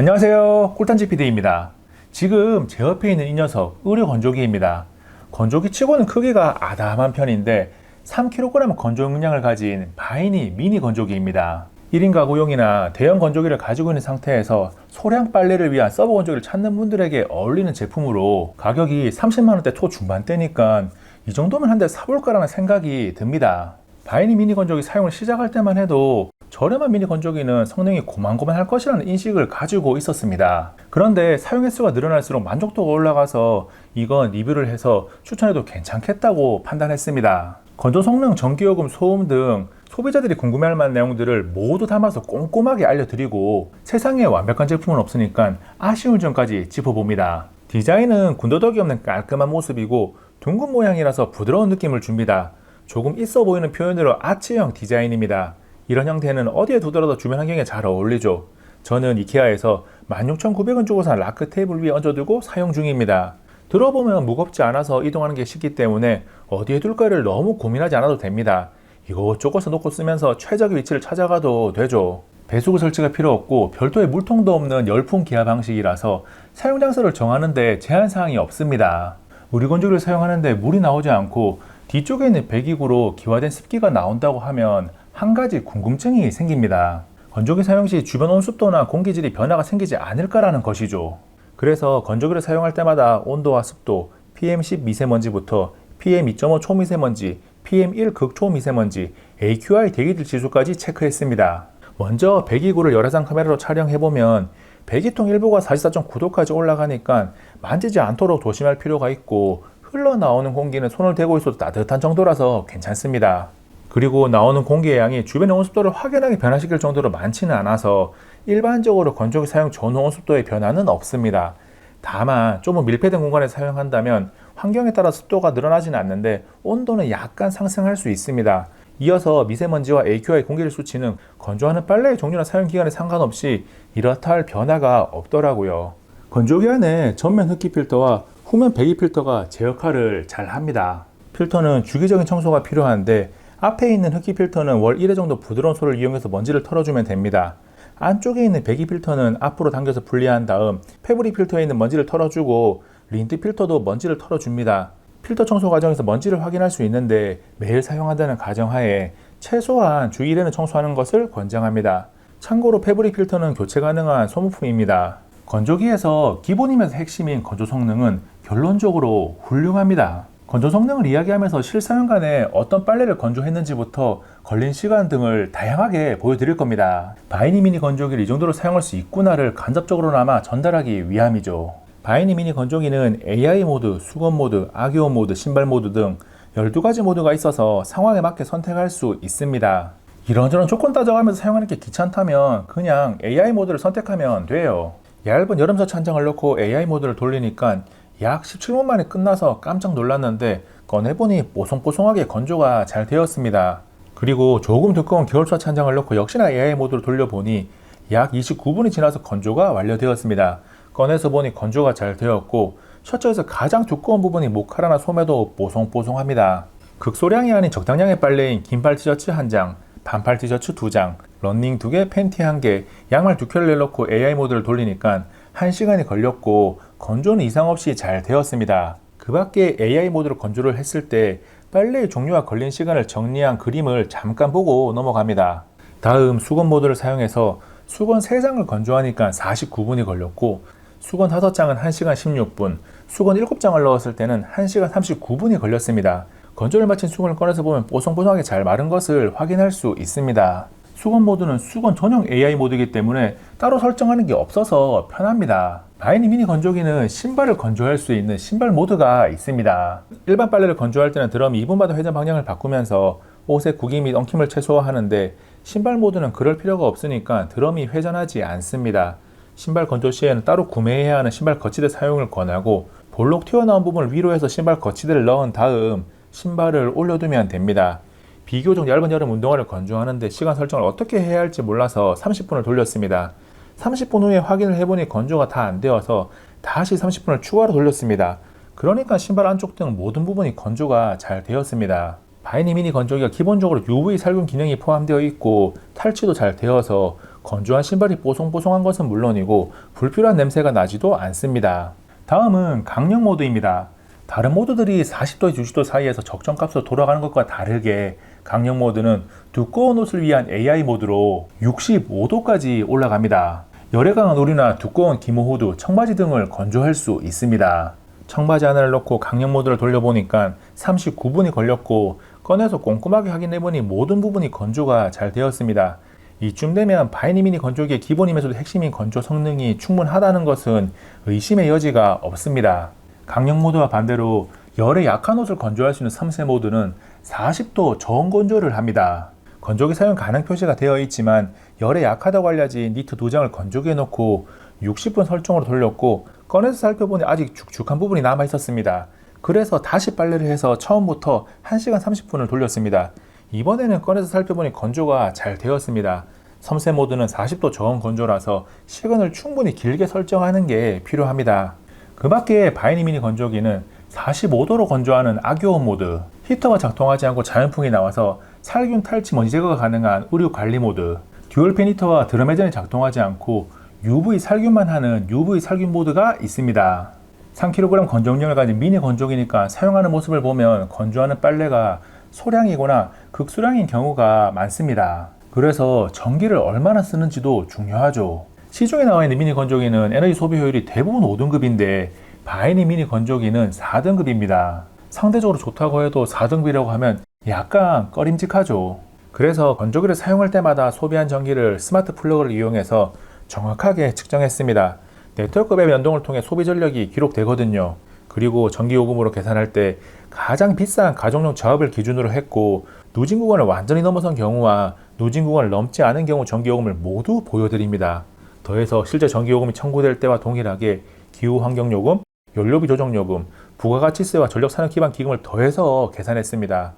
안녕하세요, 꿀단지 PD입니다. 지금 제 옆에 있는 이 녀석 의류 건조기입니다. 건조기 치고는 크기가 아담한 편인데 3kg 건조 용량을 가진 바이니 미니 건조기입니다. 1인 가구용이나 대형 건조기를 가지고 있는 상태에서 소량 빨래를 위한 서브 건조기를 찾는 분들에게 어울리는 제품으로 가격이 30만원대 초중반대니까 이 정도면 한 대 사볼까라는 생각이 듭니다. 바이니 미니 건조기 사용을 시작할 때만 해도 저렴한 미니 건조기는 성능이 고만고만할 것이라는 인식을 가지고 있었습니다. 그런데 사용 횟수가 늘어날수록 만족도가 올라가서 이건 리뷰를 해서 추천해도 괜찮겠다고 판단했습니다. 건조 성능, 전기요금, 소음 등 소비자들이 궁금해할 만한 내용들을 모두 담아서 꼼꼼하게 알려드리고 세상에 완벽한 제품은 없으니까 아쉬운 점까지 짚어봅니다. 디자인은 군더더기 없는 깔끔한 모습이고 둥근 모양이라서 부드러운 느낌을 줍니다. 조금 있어 보이는 표현으로 아치형 디자인입니다. 이런 형태는 어디에 두더라도 주변 환경에 잘 어울리죠. 저는 이케아에서 16,900원 주고 산 라크 테이블 위에 얹어두고 사용 중입니다. 들어보면 무겁지 않아서 이동하는 게 쉽기 때문에 어디에 둘까를 너무 고민하지 않아도 됩니다. 이것저것 놓고 쓰면서 최적의 위치를 찾아가도 되죠. 배수구 설치가 필요 없고 별도의 물통도 없는 열풍 기아 방식이라서 사용 장소를 정하는데 제한사항이 없습니다. 우리 건조기를 사용하는데 물이 나오지 않고 뒤쪽에 있는 배기구로 기화된 습기가 나온다고 하면 한 가지 궁금증이 생깁니다. 건조기 사용 시 주변 온습도나 공기질이 변화가 생기지 않을까라는 것이죠. 그래서 건조기를 사용할 때마다 온도와 습도, PM10 미세먼지부터 PM2.5 초미세먼지, PM1 극초미세먼지, AQI 대기질 지수까지 체크했습니다. 먼저 배기구를 열화상 카메라로 촬영해보면 배기통 일부가 44.9도까지 올라가니까 만지지 않도록 조심할 필요가 있고 흘러나오는 공기는 손을 대고 있어도 따뜻한 정도라서 괜찮습니다. 그리고 나오는 공기의 양이 주변의 온습도를 확연하게 변화시킬 정도로 많지는 않아서 일반적으로 건조기 사용 전후 온습도의 변화는 없습니다. 다만 좀 밀폐된 공간에 사용한다면 환경에 따라 습도가 늘어나지는 않는데 온도는 약간 상승할 수 있습니다. 이어서 미세먼지와 AQI 공기질 수치는 건조하는 빨래의 종류나 사용 기간에 상관없이 이렇다 할 변화가 없더라고요. 건조기 안에 전면 흡기 필터와 후면 배기 필터가 제 역할을 잘 합니다. 필터는 주기적인 청소가 필요한데 앞에 있는 흡기 필터는 월 1회 정도 부드러운 솔을 이용해서 먼지를 털어주면 됩니다. 안쪽에 있는 배기 필터는 앞으로 당겨서 분리한 다음 패브릭 필터에 있는 먼지를 털어주고 린트 필터도 먼지를 털어줍니다. 필터 청소 과정에서 먼지를 확인할 수 있는데 매일 사용한다는 가정하에 최소한 주 1회는 청소하는 것을 권장합니다. 참고로 패브릭 필터는 교체 가능한 소모품입니다. 건조기에서 기본이면서 핵심인 건조 성능은 결론적으로 훌륭합니다. 건조 성능을 이야기하면서 실사용간에 어떤 빨래를 건조했는지부터 걸린 시간 등을 다양하게 보여드릴 겁니다. 바이니 미니 건조기를 이 정도로 사용할 수 있구나를 간접적으로나마 전달하기 위함이죠. 바이니 미니 건조기는 AI 모드, 수건 모드, 악용 모드, 신발 모드 등 12가지 모드가 있어서 상황에 맞게 선택할 수 있습니다. 이런저런 조건 따져가면서 사용하는 게 귀찮다면 그냥 AI 모드를 선택하면 돼요. 얇은 여름사 찬장을 넣고 AI 모드를 돌리니까 약 17분 만에 끝나서 깜짝 놀랐는데 꺼내보니 뽀송뽀송하게 건조가 잘 되었습니다. 그리고 조금 두꺼운 겨울차 찬장을 넣고 역시나 AI 모드로 돌려보니 약 29분이 지나서 건조가 완료되었습니다. 꺼내서 보니 건조가 잘 되었고 셔츠에서 가장 두꺼운 부분이 모카라나 소매도 뽀송뽀송합니다. 극소량이 아닌 적당량의 빨래인 긴팔 티셔츠 1장, 반팔 티셔츠 2장, 러닝 2개, 팬티 1개, 양말 2켤레를 넣고 AI 모드를 돌리니까 1시간이 걸렸고 건조는 이상 없이 잘 되었습니다. 그 밖에 AI 모드로 건조를 했을 때 빨래의 종류와 걸린 시간을 정리한 그림을 잠깐 보고 넘어갑니다. 다음 수건 모드를 사용해서 수건 3장을 건조하니까 49분이 걸렸고 수건 5장은 1시간 16분, 수건 7장을 넣었을 때는 1시간 39분이 걸렸습니다. 건조를 마친 수건을 꺼내서 보면 뽀송뽀송하게 잘 마른 것을 확인할 수 있습니다. 수건 모드는 수건 전용 AI 모드이기 때문에 따로 설정하는 게 없어서 편합니다. 바이니 미니 건조기는 신발을 건조할 수 있는 신발 모드가 있습니다. 일반 빨래를 건조할 때는 드럼이 2분마다 회전 방향을 바꾸면서 옷의 구김 및 엉킴을 최소화하는데 신발 모드는 그럴 필요가 없으니까 드럼이 회전하지 않습니다. 신발 건조 시에는 따로 구매해야 하는 신발 거치대 사용을 권하고 볼록 튀어나온 부분을 위로 해서 신발 거치대를 넣은 다음 신발을 올려두면 됩니다. 비교적 얇은 여름 운동화를 건조하는데 시간 설정을 어떻게 해야 할지 몰라서 30분을 돌렸습니다. 30분 후에 확인을 해보니 건조가 다 안 되어서 다시 30분을 추가로 돌렸습니다. 그러니까 신발 안쪽 등 모든 부분이 건조가 잘 되었습니다. 바이니 미니 건조기가 기본적으로 UV 살균 기능이 포함되어 있고 탈취도 잘 되어서 건조한 신발이 뽀송뽀송한 것은 물론이고 불필요한 냄새가 나지도 않습니다. 다음은 강력 모드입니다. 다른 모드들이 40도에서 60도 사이에서 적정값으로 돌아가는 것과 다르게 강력 모드는 두꺼운 옷을 위한 AI 모드로 65도까지 올라갑니다. 열에 강한 울이나 두꺼운 기모 후드, 청바지 등을 건조할 수 있습니다. 청바지 하나를 넣고 강력 모드를 돌려보니까 39분이 걸렸고 꺼내서 꼼꼼하게 확인해보니 모든 부분이 건조가 잘 되었습니다. 이쯤 되면 바이니 미니 건조기의 기본이면서도 핵심인 건조 성능이 충분하다는 것은 의심의 여지가 없습니다. 강력 모드와 반대로 열에 약한 옷을 건조할 수 있는 3세 모드는 40도 저온 건조를 합니다. 건조기 사용 가능 표시가 되어 있지만 열에 약하다고 알려진 니트 2장을 건조기에 넣고 60분 설정으로 돌렸고 꺼내서 살펴보니 아직 축축한 부분이 남아 있었습니다. 그래서 다시 빨래를 해서 처음부터 1시간 30분을 돌렸습니다. 이번에는 꺼내서 살펴보니 건조가 잘 되었습니다. 섬세 모드는 40도 저온 건조라서 시간을 충분히 길게 설정하는 게 필요합니다. 그 밖에 바이니 미니 건조기는 45도로 건조하는 악유온 모드, 히터가 작동하지 않고 자연풍이 나와서 살균 탈취 먼지 제거가 가능한 의류 관리 모드, 듀얼 팬 히터와 드럼 회전이 작동하지 않고 UV 살균만 하는 UV 살균 모드가 있습니다. 3kg 건조용량을 가진 미니 건조기니까 사용하는 모습을 보면 건조하는 빨래가 소량이거나 극소량인 경우가 많습니다. 그래서 전기를 얼마나 쓰는지도 중요하죠. 시중에 나와 있는 미니 건조기는 에너지 소비 효율이 대부분 5등급인데 바이니 미니 건조기는 4등급입니다. 상대적으로 좋다고 해도 4등급이라고 하면 약간 꺼림직하죠. 그래서 건조기를 사용할 때마다 소비한 전기를 스마트 플러그를 이용해서 정확하게 측정했습니다. 네트워크 앱 연동을 통해 소비 전력이 기록되거든요. 그리고 전기요금으로 계산할 때 가장 비싼 가정용 저압을 기준으로 했고 누진 구간을 완전히 넘어선 경우와 누진 구간을 넘지 않은 경우 전기요금을 모두 보여드립니다. 더해서 실제 전기요금이 청구될 때와 동일하게 기후환경요금, 연료비 조정요금, 부가가치세와 전력산업 기반 기금을 더해서 계산했습니다.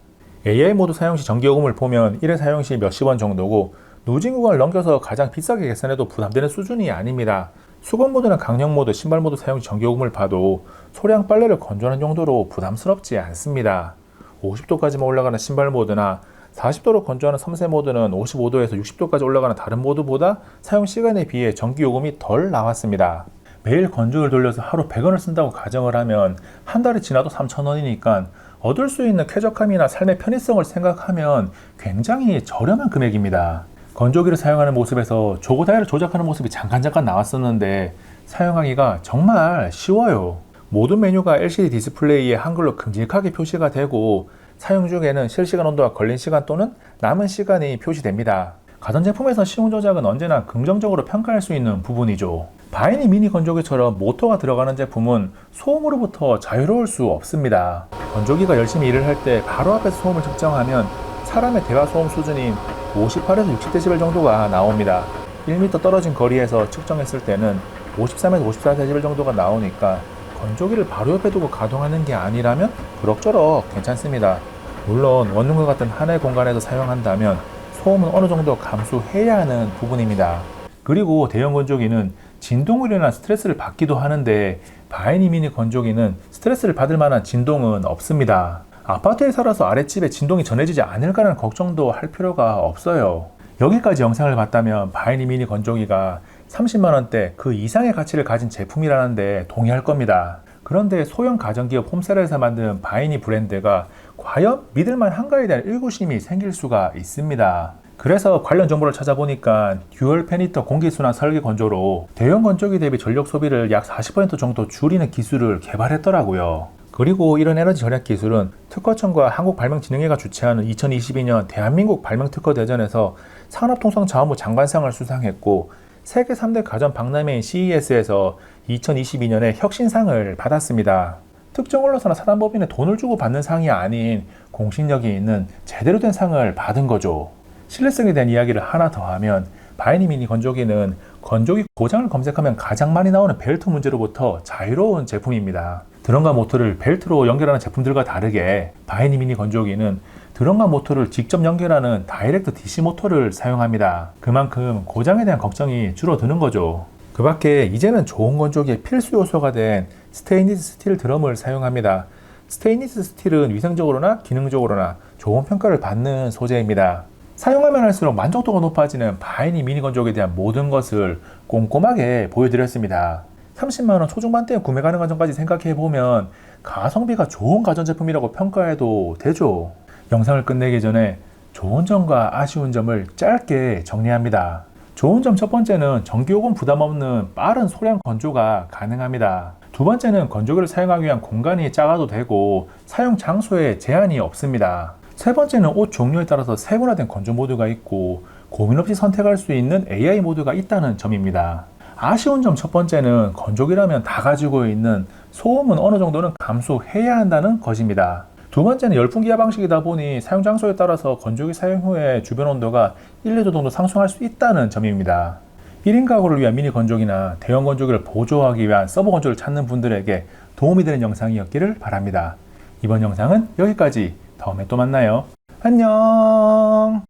AI 모드 사용 시 전기요금을 보면 1회 사용 시 몇십 원 정도고 누진 구간을 넘겨서 가장 비싸게 계산해도 부담되는 수준이 아닙니다. 수건 모드나 강력 모드, 신발 모드 사용 시 전기요금을 봐도 소량 빨래를 건조하는 용도로 부담스럽지 않습니다. 50도까지만 올라가는 신발 모드나 40도로 건조하는 섬세 모드는 55도에서 60도까지 올라가는 다른 모드보다 사용 시간에 비해 전기요금이 덜 나왔습니다. 매일 건조기를 돌려서 하루 100원을 쓴다고 가정을 하면 한 달이 지나도 3,000원이니까 얻을 수 있는 쾌적함이나 삶의 편의성을 생각하면 굉장히 저렴한 금액입니다. 건조기를 사용하는 모습에서 조고 다이를 조작하는 모습이 잠깐 나왔었는데 사용하기가 정말 쉬워요. 모든 메뉴가 LCD 디스플레이에 한글로 큼직하게 표시가 되고 사용 중에는 실시간 온도와 걸린 시간 또는 남은 시간이 표시됩니다. 가전제품에서 시공 조작은 언제나 긍정적으로 평가할 수 있는 부분이죠. 바이니 미니 건조기처럼 모터가 들어가는 제품은 소음으로부터 자유로울 수 없습니다. 건조기가 열심히 일을 할 때 바로 앞에서 소음을 측정하면 사람의 대화 소음 수준인 58에서 60dB 정도가 나옵니다. 1m 떨어진 거리에서 측정했을 때는 53에서 54dB 정도가 나오니까 건조기를 바로 옆에 두고 가동하는 게 아니라면 그럭저럭 괜찮습니다. 물론 원룸과 같은 하나의 공간에서 사용한다면 소음은 어느 정도 감수해야 하는 부분입니다. 그리고 대형 건조기는 진동으로 인한 스트레스를 받기도 하는데 바이니 미니 건조기는 스트레스를 받을 만한 진동은 없습니다. 아파트에 살아서 아랫집에 진동이 전해지지 않을까라는 걱정도 할 필요가 없어요. 여기까지 영상을 봤다면 바이니 미니 건조기가 30만원대 그 이상의 가치를 가진 제품이라는데 동의할 겁니다. 그런데 소형 가전기업 홈세라에서 만든 바이니 브랜드가 과연 믿을만 한가에 대한 의구심이 생길 수가 있습니다. 그래서 관련 정보를 찾아보니까 듀얼 팬 히터 공기순환 설계 건조로 대형 건조기 대비 전력 소비를 약 40% 정도 줄이는 기술을 개발했더라고요. 그리고 이런 에너지 절약 기술은 특허청과 한국발명진흥회가 주최하는 2022년 대한민국 발명특허대전에서 산업통상자원부 장관상을 수상했고 세계 3대 가전 박람회인 CES에서 2022년에 혁신상을 받았습니다. 특정 언론사나 사단법인에 돈을 주고 받는 상이 아닌 공신력이 있는 제대로 된 상을 받은 거죠. 신뢰성에 대한 이야기를 하나 더 하면 바이니 미니 건조기는 건조기 고장을 검색하면 가장 많이 나오는 벨트 문제로부터 자유로운 제품입니다. 드럼과 모터를 벨트로 연결하는 제품들과 다르게 바이니 미니 건조기는 드럼과 모터를 직접 연결하는 다이렉트 DC 모터를 사용합니다. 그만큼 고장에 대한 걱정이 줄어드는 거죠. 그 밖에 이제는 좋은 건조기의 필수 요소가 된 스테인리스 스틸 드럼을 사용합니다. 스테인리스 스틸은 위생적으로나 기능적으로나 좋은 평가를 받는 소재입니다. 사용하면 할수록 만족도가 높아지는 바이니 미니 건조기에 대한 모든 것을 꼼꼼하게 보여드렸습니다. 30만원 초중반대에 구매 가능한 점까지 생각해보면 가성비가 좋은 가전제품이라고 평가해도 되죠. 영상을 끝내기 전에 좋은 점과 아쉬운 점을 짧게 정리합니다. 좋은 점 첫 번째는 전기요금 부담 없는 빠른 소량 건조가 가능합니다. 두 번째는 건조기를 사용하기 위한 공간이 작아도 되고 사용 장소에 제한이 없습니다. 세 번째는 옷 종류에 따라서 세분화된 건조 모드가 있고 고민 없이 선택할 수 있는 AI 모드가 있다는 점입니다. 아쉬운 점 첫 번째는 건조기라면 다 가지고 있는 소음은 어느 정도는 감수해야 한다는 것입니다. 두 번째는 열풍기화 방식이다 보니 사용 장소에 따라서 건조기 사용 후에 주변 온도가 1, 2도 정도 상승할 수 있다는 점입니다. 1인 가구를 위한 미니 건조기나 대형 건조기를 보조하기 위한 서버 건조기를 찾는 분들에게 도움이 되는 영상이었기를 바랍니다. 이번 영상은 여기까지. 다음에 또 만나요. 안녕.